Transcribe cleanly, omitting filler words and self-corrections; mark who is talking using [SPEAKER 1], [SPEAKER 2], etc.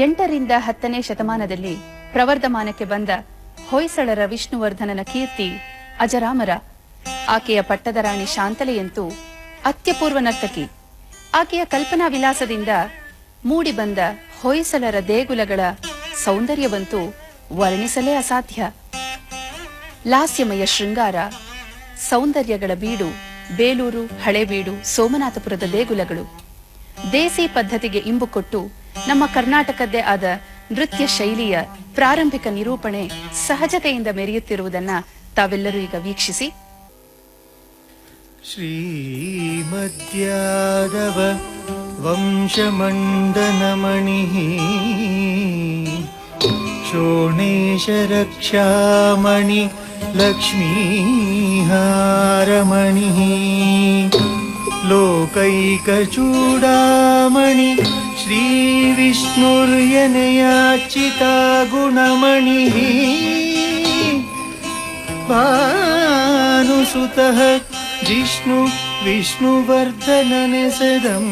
[SPEAKER 1] 8ರಿಂದ 10ನೇ ಶತಮಾನದಲ್ಲಿ ಪ್ರವರ್ಧಮಾನಕ್ಕೆ ಬಂದ ಹೊಯ್ಸಳರ ವಿಷ್ಣುವರ್ಧನನ ಕೀರ್ತಿ ಅಜರಾಮರ. ಆಕೆಯ ಪಟ್ಟದ ರಾಣಿ ಶಾಂತಲೆಯಂತೂ ಅತ್ಯಪೂರ್ವ ನರ್ತಕಿ. ಆಕೆಯ ಕಲ್ಪನಾ ವಿಲಾಸದಿಂದ ಮೂಡಿಬಂದ ಹೊಯ್ಸಳರ ದೇಗುಲಗಳ ಸೌಂದರ್ಯವಂತೂ ವರ್ಣಿಸಲೇ ಅಸಾಧ್ಯ. ಲಾಸ್ಯಮಯ ಶೃಂಗಾರ, ಸೌಂದರ್ಯಗಳ ಬೀಡು ಬೇಲೂರು, ಹಳೇಬೀಡು, ಸೋಮನಾಥಪುರದ ದೇಗುಲಗಳು. ದೇಸಿ ಪದ್ಧತಿಗೆ ಇಂಬು ಕೊಟ್ಟು ನಮ್ಮ ಕರ್ನಾಟಕದ್ದೇ ಆದ ನೃತ್ಯ ಶೈಲಿಯ ಪ್ರಾರಂಭಿಕ ನಿರೂಪಣೆ ಸಹಜತೆಯಿಂದ ಮೆರೆಯುತ್ತಿರುವುದನ್ನ ತಾವೆಲ್ಲರೂ ಈಗ ವೀಕ್ಷಿಸಿ.
[SPEAKER 2] ಶ್ರೀಮದ್ಯಾದವ ವಂಶಮಂಡನಮಣಿ ಶೋಣೇಶರಕ್ಷಾಮಣಿ ಲಕ್ಷ್ಮೀಹಾರಮಣಿ ಲೋಕೈಕಚೂಡಾಮಣಿ ಶ್ರೀವಿಷ್ಣುರ್ಯನಯಾಚಿತಾ ಗುಣಮಣಿ ಭಾನುಸುತಃ ಜಿಷ್ಣು ವಿಷ್ಣುವರ್ಧನನೆಸೆದಂ